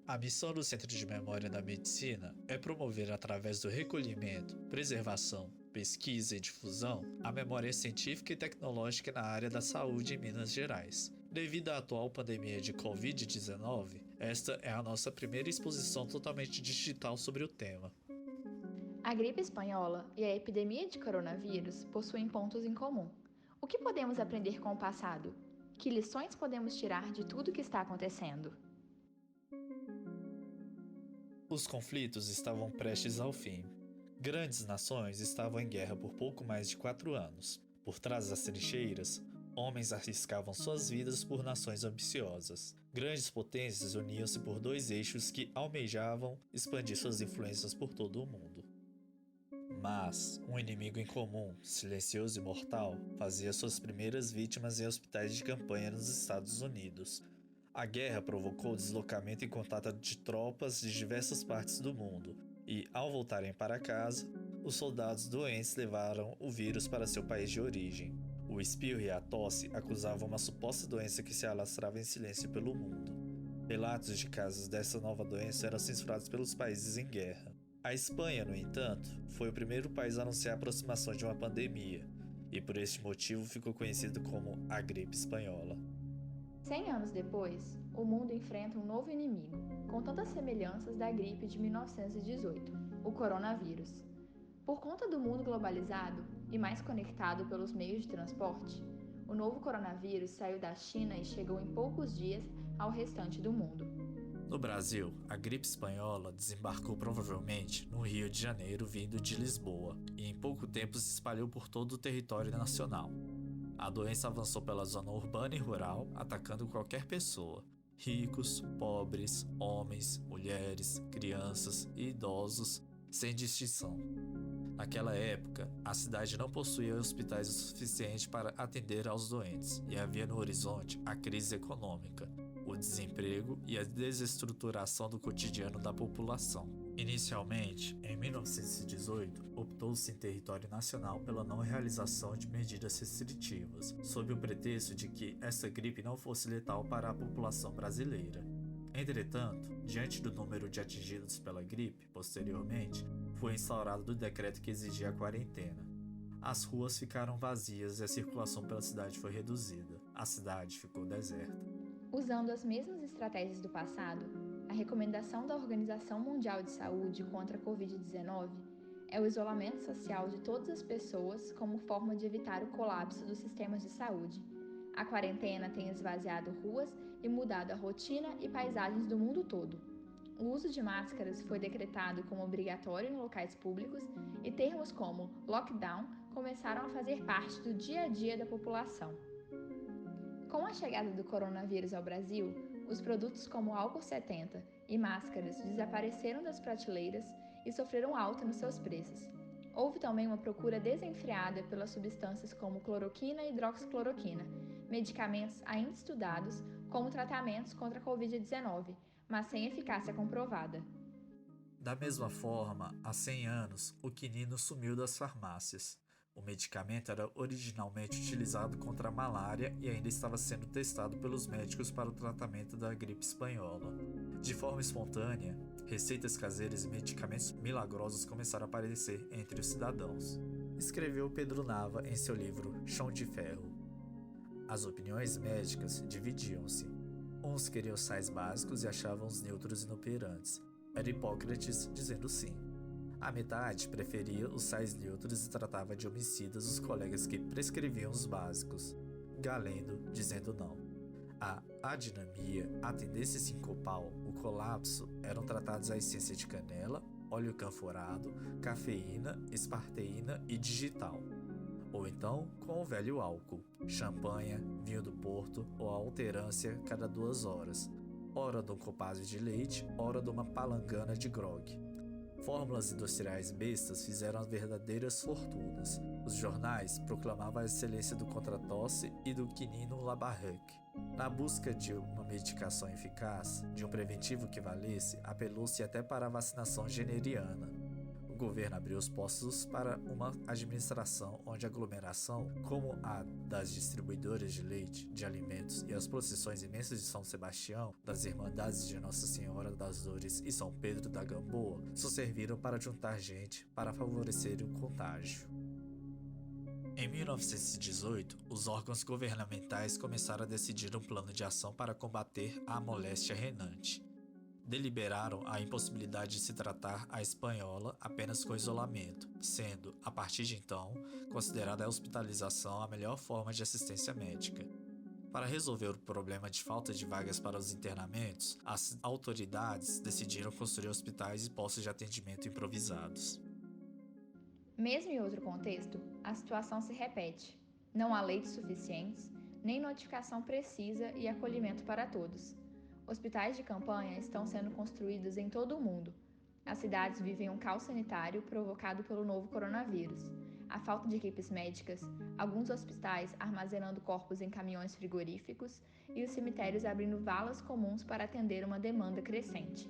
A missão do Centro de Memória da Medicina é promover, através do recolhimento, preservação, pesquisa e difusão, a memória científica e tecnológica na área da saúde em Minas Gerais. Devido à atual pandemia de Covid-19, esta é a nossa primeira exposição totalmente digital sobre o tema. A gripe espanhola e a epidemia de coronavírus possuem pontos em comum. O que podemos aprender com o passado? Que lições podemos tirar de tudo o que está acontecendo? Os conflitos estavam prestes ao fim. Grandes nações estavam em guerra por pouco mais de 4 anos. Por trás das trincheiras, homens arriscavam suas vidas por nações ambiciosas. Grandes potências uniam-se por dois eixos que almejavam expandir suas influências por todo o mundo. Mas um inimigo em comum, silencioso e mortal, fazia suas primeiras vítimas em hospitais de campanha nos Estados Unidos. A guerra provocou o deslocamento e contato de tropas de diversas partes do mundo, e, ao voltarem para casa, os soldados doentes levaram o vírus para seu país de origem. O espirro e a tosse acusavam uma suposta doença que se alastrava em silêncio pelo mundo. Relatos de casos dessa nova doença eram censurados pelos países em guerra. A Espanha, no entanto, foi o primeiro país a anunciar a aproximação de uma pandemia, e por este motivo ficou conhecido como a gripe espanhola. 100 anos depois, o mundo enfrenta um novo inimigo, com tantas semelhanças da gripe de 1918, o coronavírus. Por conta do mundo globalizado e mais conectado pelos meios de transporte, o novo coronavírus saiu da China e chegou em poucos dias ao restante do mundo. No Brasil, a gripe espanhola desembarcou provavelmente no Rio de Janeiro vindo de Lisboa e em pouco tempo se espalhou por todo o território nacional. A doença avançou pela zona urbana e rural, atacando qualquer pessoa, ricos, pobres, homens, mulheres, crianças e idosos, sem distinção. Naquela época, a cidade não possuía hospitais o suficiente para atender aos doentes e havia no horizonte a crise econômica, o desemprego e a desestruturação do cotidiano da população. Inicialmente, em 1918, optou-se em território nacional pela não realização de medidas restritivas, sob o pretexto de que essa gripe não fosse letal para a população brasileira. Entretanto, diante do número de atingidos pela gripe, posteriormente, foi instaurado o decreto que exigia a quarentena. As ruas ficaram vazias e a circulação pela cidade foi reduzida. A cidade ficou deserta. Usando as mesmas estratégias do passado, a recomendação da Organização Mundial de Saúde contra a Covid-19 é o isolamento social de todas as pessoas como forma de evitar o colapso dos sistemas de saúde. A quarentena tem esvaziado ruas e mudado a rotina e paisagens do mundo todo. O uso de máscaras foi decretado como obrigatório em locais públicos e termos como lockdown começaram a fazer parte do dia a dia da população. Com a chegada do coronavírus ao Brasil, os produtos como álcool 70 e máscaras desapareceram das prateleiras e sofreram alta nos seus preços. Houve também uma procura desenfreada pelas substâncias como cloroquina e hidroxicloroquina, medicamentos ainda estudados como tratamentos contra a Covid-19, mas sem eficácia comprovada. Da mesma forma, há 100 anos, o quinino sumiu das farmácias. O medicamento era originalmente utilizado contra a malária e ainda estava sendo testado pelos médicos para o tratamento da gripe espanhola. De forma espontânea, receitas caseiras e medicamentos milagrosos começaram a aparecer entre os cidadãos. Escreveu Pedro Nava em seu livro Chão de Ferro. As opiniões médicas dividiam-se. Uns queriam sais básicos e achavam os neutros inoperantes. Era Hipócrates dizendo sim. A metade preferia os sais neutros e tratava de homicidas os colegas que prescreviam os básicos. Galeno dizendo não. A adinamia, a tendência sincopal, o colapso eram tratados a essência de canela, óleo canforado, cafeína, esparteína e digital. Ou então com o velho álcool, champanha, vinho do Porto ou a alterância cada 2 horas, ora de um copazio de leite, ora de uma palangana de grog. Fórmulas industriais bestas fizeram verdadeiras fortunas. Os jornais proclamavam a excelência do contratosse e do quinino Labarrec. Na busca de uma medicação eficaz, de um preventivo que valesse, apelou-se até para a vacinação generiana. O governo abriu os postos para uma administração onde a aglomeração, como a das distribuidoras de leite, de alimentos e as procissões imensas de São Sebastião, das Irmandades de Nossa Senhora das Dores e São Pedro da Gamboa, só serviram para juntar gente para favorecer o contágio. Em 1918, os órgãos governamentais começaram a decidir um plano de ação para combater a moléstia renante. Deliberaram a impossibilidade de se tratar a espanhola apenas com isolamento, sendo, a partir de então, considerada a hospitalização a melhor forma de assistência médica. Para resolver o problema de falta de vagas para os internamentos, as autoridades decidiram construir hospitais e postos de atendimento improvisados. Mesmo em outro contexto, a situação se repete. Não há leitos suficientes, nem notificação precisa e acolhimento para todos. Hospitais de campanha estão sendo construídos em todo o mundo. As cidades vivem um caos sanitário provocado pelo novo coronavírus. A falta de equipes médicas, alguns hospitais armazenando corpos em caminhões frigoríficos e os cemitérios abrindo valas comuns para atender uma demanda crescente.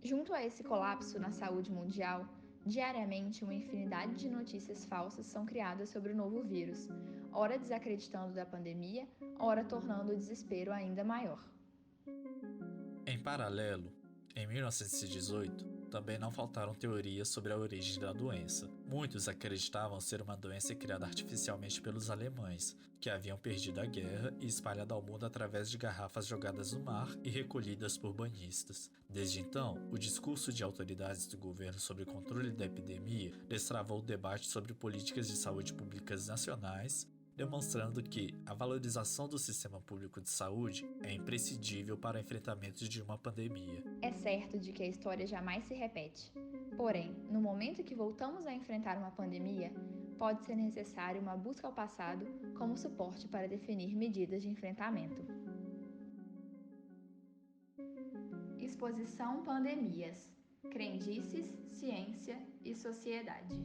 Junto a esse colapso na saúde mundial, diariamente uma infinidade de notícias falsas são criadas sobre o novo vírus, ora desacreditando da pandemia, ora tornando o desespero ainda maior. Em paralelo, em 1918, também não faltaram teorias sobre a origem da doença. Muitos acreditavam ser uma doença criada artificialmente pelos alemães, que haviam perdido a guerra e espalhado ao mundo através de garrafas jogadas no mar e recolhidas por banhistas. Desde então, o discurso de autoridades do governo sobre o controle da epidemia destravou o debate sobre políticas de saúde públicas nacionais, demonstrando que a valorização do sistema público de saúde é imprescindível para o enfrentamento de uma pandemia. É certo de que a história jamais se repete. Porém, no momento que voltamos a enfrentar uma pandemia, pode ser necessário uma busca ao passado como suporte para definir medidas de enfrentamento. Exposição Pandemias: Crendices, Ciência e Sociedade.